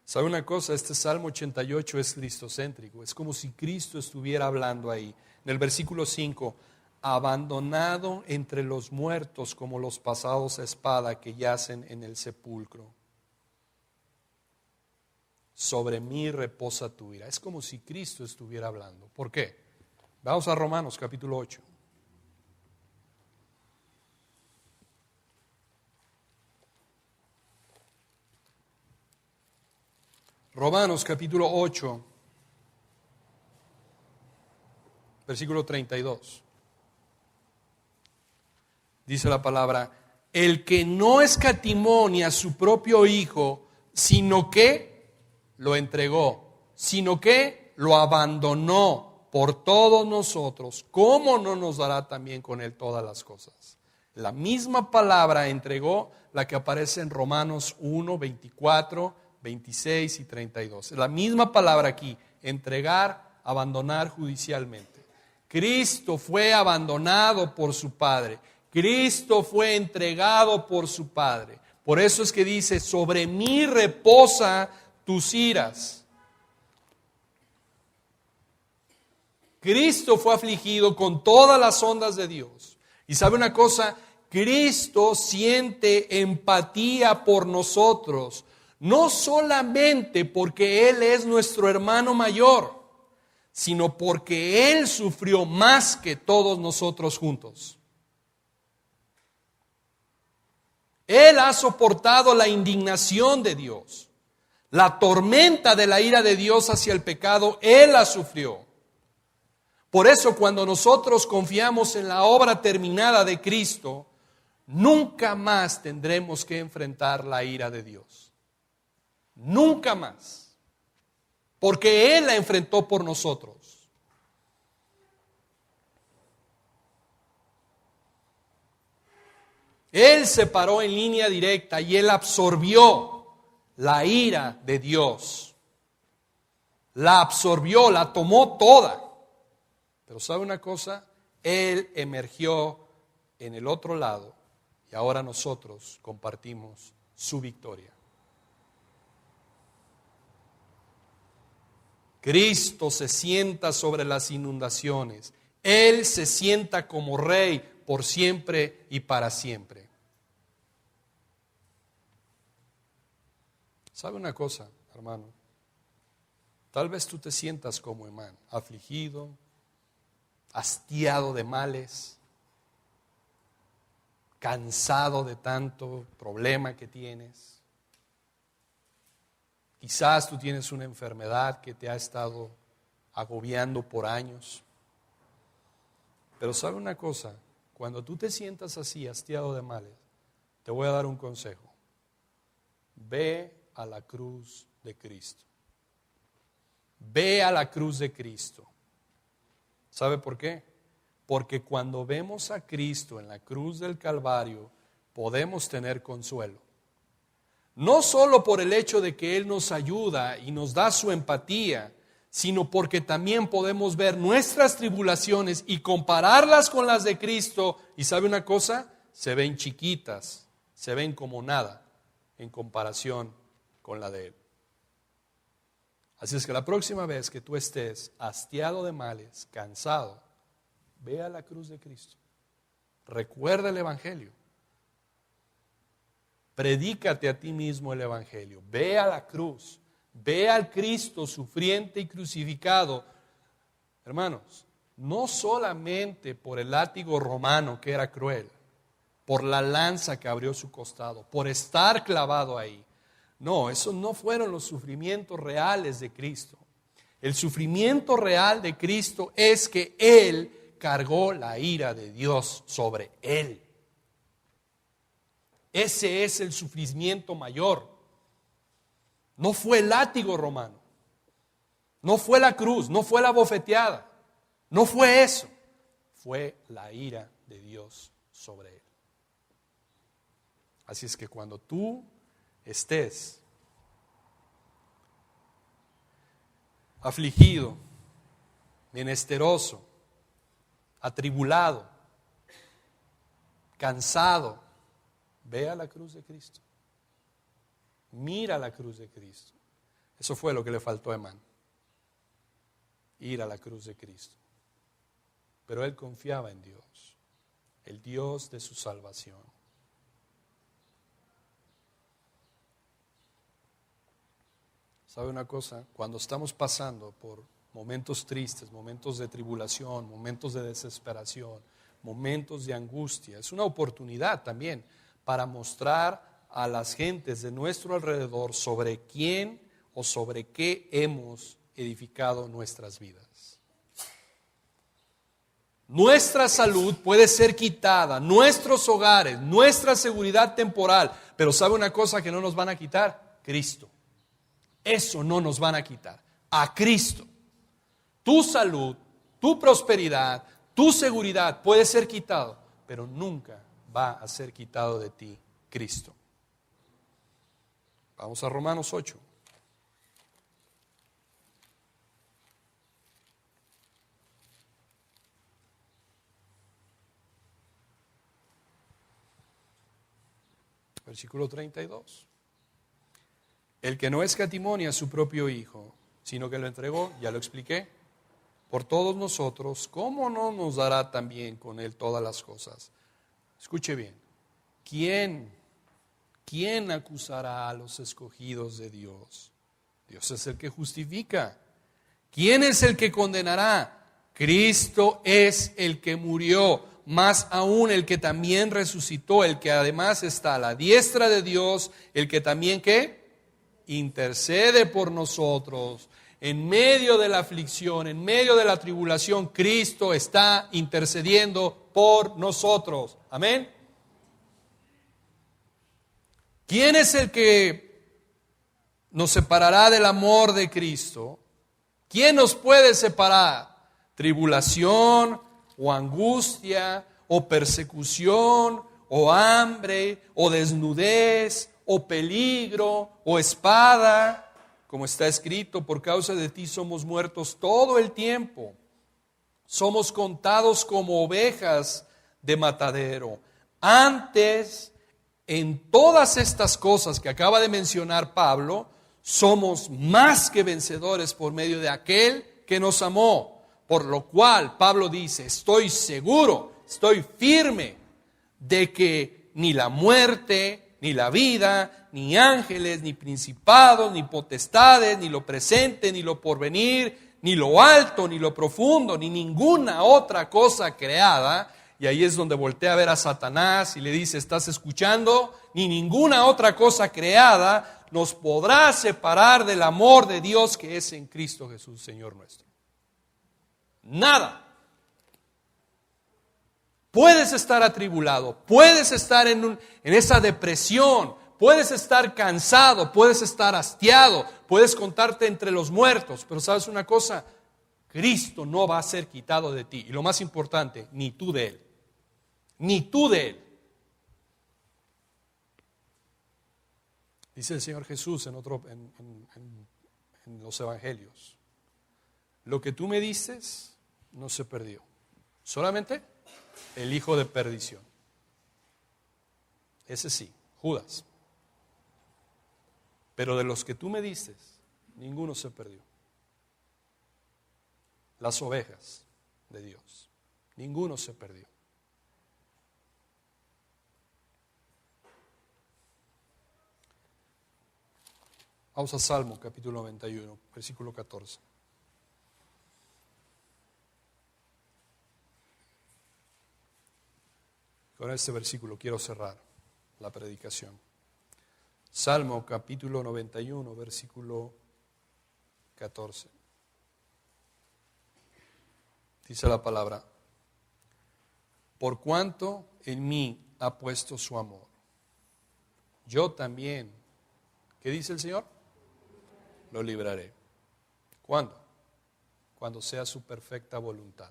¿Sabe una cosa? Este Salmo 88 es cristocéntrico. Es como si Cristo estuviera hablando ahí. En el versículo 5, abandonado entre los muertos como los pasados a espada que yacen en el sepulcro. Sobre mí reposa tu ira. Es como si Cristo estuviera hablando. ¿Por qué? Vamos a Romanos capítulo 8. Romanos capítulo 8, versículo 32. Dice la palabra, el que no escatimó ni a su propio Hijo, sino que lo entregó, sino que lo abandonó por todos nosotros, ¿cómo no nos dará también con él todas las cosas? La misma palabra entregó, la que aparece en Romanos 1, 24, 26 y 32. La misma palabra aquí, entregar, abandonar judicialmente. Cristo fue abandonado por su Padre. Cristo fue entregado por su Padre. Por eso es que dice, sobre mí reposa tus iras. Cristo fue afligido con todas las ondas de Dios. Y sabe una cosa, Cristo siente empatía por nosotros, no solamente porque Él es nuestro hermano mayor, sino porque Él sufrió más que todos nosotros juntos. Él ha soportado la indignación de Dios, la tormenta de la ira de Dios hacia el pecado, Él la sufrió. Por eso cuando nosotros confiamos en la obra terminada de Cristo, nunca más tendremos que enfrentar la ira de Dios. Nunca más. Porque Él la enfrentó por nosotros. Él se paró en línea directa y Él absorbió la ira de Dios. La absorbió, la tomó toda. Pero ¿sabe una cosa? Él emergió en el otro lado y ahora nosotros compartimos su victoria. Cristo se sienta sobre las inundaciones. Él se sienta como Rey por siempre y para siempre. ¿Sabe una cosa, hermano? Tal vez tú te sientas como Emán, afligido, hastiado de males, cansado de tanto problema que tienes. Quizás tú tienes una enfermedad que te ha estado agobiando por años. Pero ¿sabe una cosa? Cuando tú te sientas así, hastiado de males, te voy a dar un consejo. Ve a la cruz de Cristo. Ve a la cruz de Cristo. ¿Sabe por qué? Porque cuando vemos a Cristo en la cruz del Calvario, podemos tener consuelo. No solo por el hecho de que Él nos ayuda y nos da su empatía, sino porque también podemos ver nuestras tribulaciones y compararlas con las de Cristo. ¿Y sabe una cosa? Se ven chiquitas, se ven como nada en comparación con la de Él. Así es que la próxima vez que tú estés hastiado de males, cansado, ve a la cruz de Cristo. Recuerda el Evangelio. Predícate a ti mismo el Evangelio. Ve a la cruz. Ve al Cristo sufriente y crucificado. Hermanos, no solamente por el látigo romano que era cruel, por la lanza que abrió su costado, por estar clavado ahí. No, esos no fueron los sufrimientos reales de Cristo. El sufrimiento real de Cristo es que Él cargó la ira de Dios sobre Él. Ese es el sufrimiento mayor. No fue el látigo romano, no fue la cruz, no fue la bofeteada, no fue eso. Fue la ira de Dios sobre Él. Así es que cuando tú estés afligido, menesteroso, atribulado, cansado, ve a la cruz de Cristo. Mira la cruz de Cristo. Eso fue lo que le faltó a Emán. Ir a la cruz de Cristo. Pero él confiaba en Dios, el Dios de su salvación. ¿Sabe una cosa? Cuando estamos pasando por momentos tristes, momentos de tribulación, momentos de desesperación, momentos de angustia, es una oportunidad también para mostrar a las gentes de nuestro alrededor sobre quién o sobre qué hemos edificado nuestras vidas. Nuestra salud puede ser quitada, nuestros hogares, nuestra seguridad temporal, pero ¿sabe una cosa que no nos van a quitar? Cristo. Eso no nos van a quitar. A Cristo. Tu salud, tu prosperidad, tu seguridad puede ser quitado, pero nunca va a ser quitado de ti Cristo. Vamos a Romanos 8. Versículo 32. El que no escatimó a su propio Hijo, sino que lo entregó, ya lo expliqué, por todos nosotros, ¿cómo no nos dará también con Él todas las cosas? Escuche bien, ¿Quién acusará a los escogidos de Dios? Dios es el que justifica. ¿Quién es el que condenará? Cristo es el que murió, más aún el que también resucitó, el que además está a la diestra de Dios, el que también ¿qué? Intercede por nosotros. En medio de la aflicción, en medio de la tribulación, Cristo está intercediendo por nosotros. Amén. ¿Quién es el que nos separará del amor de Cristo? ¿Quién nos puede separar? ¿Tribulación o angustia o persecución o hambre o desnudez o peligro o espada? Como está escrito, por causa de ti somos muertos todo el tiempo. Somos contados como ovejas de matadero. Antes, en todas estas cosas que acaba de mencionar Pablo, somos más que vencedores por medio de aquel que nos amó. Por lo cual, Pablo dice, estoy seguro, estoy firme de que ni la muerte, ni la vida, ni ángeles, ni principados, ni potestades, ni lo presente, ni lo porvenir, ni lo alto, ni lo profundo, ni ninguna otra cosa creada. Y ahí es donde voltea a ver a Satanás y le dice, ¿estás escuchando? Ni ninguna otra cosa creada nos podrá separar del amor de Dios que es en Cristo Jesús, Señor nuestro. Nada. Puedes estar atribulado, puedes estar en esa depresión, puedes estar cansado, puedes estar hastiado, puedes contarte entre los muertos, pero ¿sabes una cosa? Cristo no va a ser quitado de ti. Y lo más importante, ni tú de Él. Ni tú de Él. Dice el Señor Jesús en los evangelios, lo que tú me dices no se perdió, solamente el hijo de perdición. Ese sí, Judas. Pero de los que tú me dices, ninguno se perdió. Las ovejas de Dios, ninguno se perdió. Vamos a Salmo capítulo 91, versículo 14. Con este versículo quiero cerrar la predicación. Salmo capítulo 91, versículo 14. Dice la palabra, por cuanto en mí ha puesto su amor, yo también, ¿qué dice el Señor? Lo libraré. ¿Cuándo? Cuando sea su perfecta voluntad.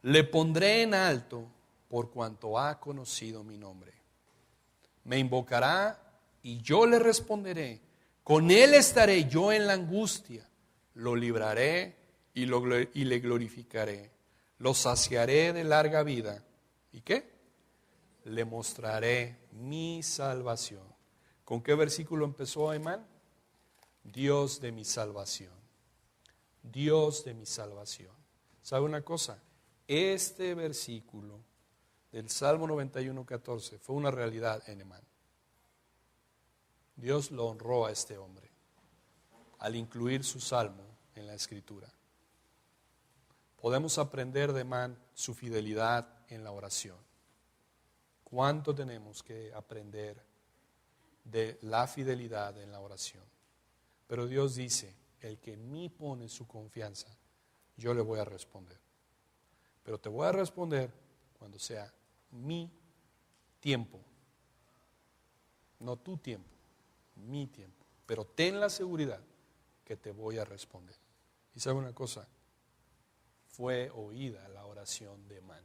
Le pondré en alto por cuanto ha conocido mi nombre. Me invocará y yo le responderé. Con él estaré yo en la angustia. Lo libraré y le glorificaré. Lo saciaré de larga vida. ¿Y qué? Le mostraré mi salvación. ¿Con qué versículo empezó Aimán? Dios de mi salvación. Dios de mi salvación. ¿Sabe una cosa? Este versículo del Salmo 91:14 fue una realidad en Emán. Dios lo honró a este hombre al incluir su salmo en la escritura. Podemos aprender de Emán su fidelidad en la oración. ¿Cuánto tenemos que aprender de la fidelidad en la oración? Pero Dios dice, el que en mí pone su confianza, yo le voy a responder. Pero te voy a responder cuando sea mi tiempo, no tu tiempo, mi tiempo. Pero ten la seguridad que te voy a responder. Y sabe una cosa, fue oída la oración de Emán.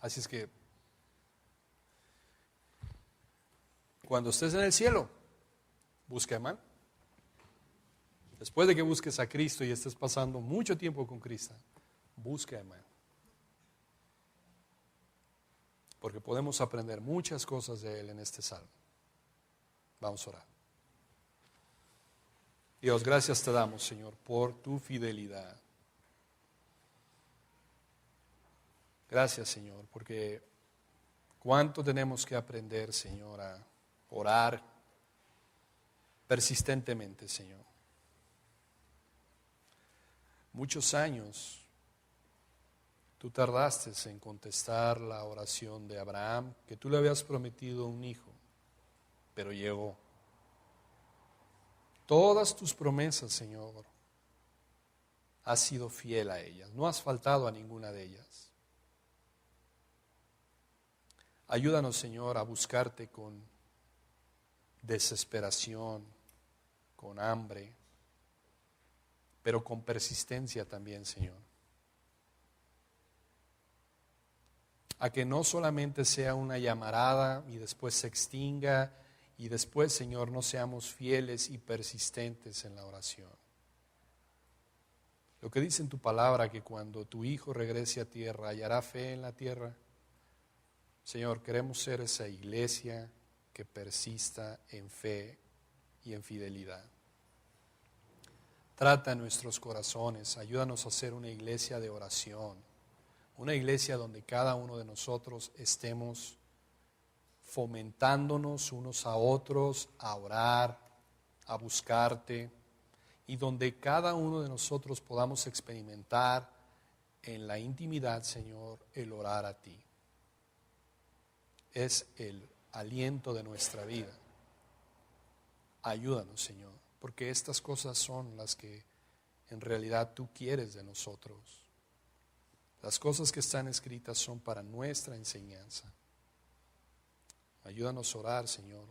Así es que cuando estés en el cielo, busca a Emán. Después de que busques a Cristo y estés pasando mucho tiempo con Cristo, busca a Emán. Porque podemos aprender muchas cosas de Él en este salmo. Vamos a orar. Dios, gracias te damos, Señor, por tu fidelidad. Gracias, Señor, porque cuánto tenemos que aprender, Señor, a orar persistentemente, Señor. Muchos años tú tardaste en contestar la oración de Abraham, que tú le habías prometido un hijo, pero llegó. Todas tus promesas, Señor, has sido fiel a ellas, no has faltado a ninguna de ellas. Ayúdanos, Señor, a buscarte con desesperación, con hambre, pero con persistencia también, Señor. A que no solamente sea una llamarada y después se extinga y después, Señor, no seamos fieles y persistentes en la oración. Lo que dice en tu palabra, que cuando tu Hijo regrese a tierra, hallará fe en la tierra. Señor, queremos ser esa iglesia que persista en fe y en fidelidad. Trata nuestros corazones, ayúdanos a ser una iglesia de oración, una iglesia donde cada uno de nosotros estemos fomentándonos unos a otros a orar, a buscarte, y donde cada uno de nosotros podamos experimentar en la intimidad, Señor, el orar a ti. Es el aliento de nuestra vida. Ayúdanos, Señor, porque estas cosas son las que en realidad tú quieres de nosotros. Las cosas que están escritas son para nuestra enseñanza. Ayúdanos a orar, Señor,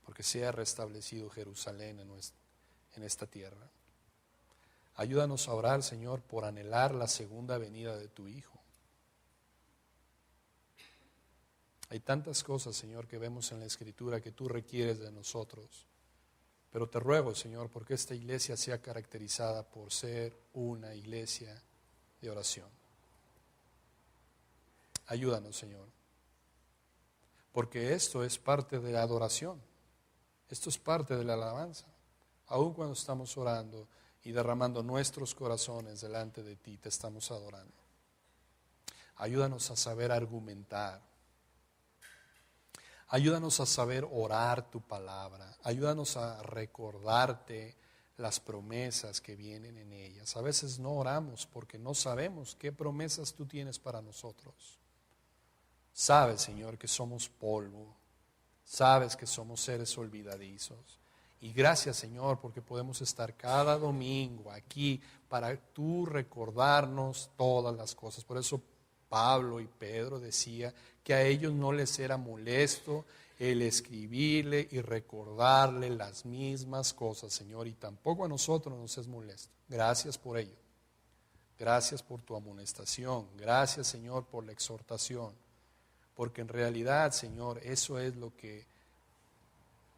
porque sea restablecido Jerusalén en esta tierra. Ayúdanos a orar, Señor, por anhelar la segunda venida de tu Hijo. Hay tantas cosas, Señor, que vemos en la Escritura que tú requieres de nosotros. Pero te ruego, Señor, porque esta iglesia sea caracterizada por ser una iglesia de oración. Ayúdanos, Señor, porque esto es parte de la adoración. Esto es parte de la alabanza. Aun cuando estamos orando y derramando nuestros corazones delante de ti, te estamos adorando. Ayúdanos a saber argumentar. Ayúdanos a saber orar tu palabra. Ayúdanos a recordarte las promesas que vienen en ellas. A veces no oramos porque no sabemos qué promesas tú tienes para nosotros. Sabes, Señor, que somos polvo. Sabes que somos seres olvidadizos. Y gracias, Señor, porque podemos estar cada domingo aquí para tú recordarnos todas las cosas. Por eso Pablo y Pedro decía que a ellos no les era molesto el escribirle y recordarle las mismas cosas, Señor, y tampoco a nosotros nos es molesto. Gracias por ello. Gracias por tu amonestación. Gracias, Señor, por la exhortación. Porque en realidad, Señor, eso es lo que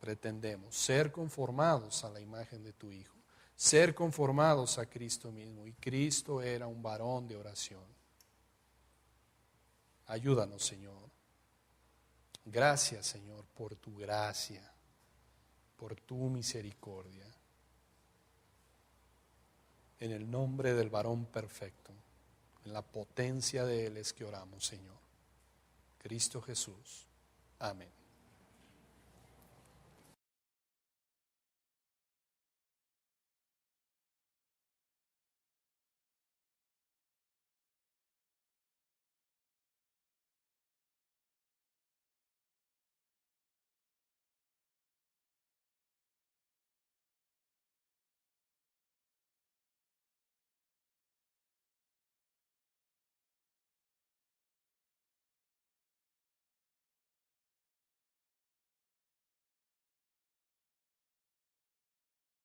pretendemos, ser conformados a la imagen de tu Hijo, ser conformados a Cristo mismo. Y Cristo era un varón de oración. Ayúdanos, Señor. Gracias, Señor, por tu gracia, por tu misericordia. En el nombre del varón perfecto, en la potencia de Él es que oramos, Señor. Cristo Jesús. Amén.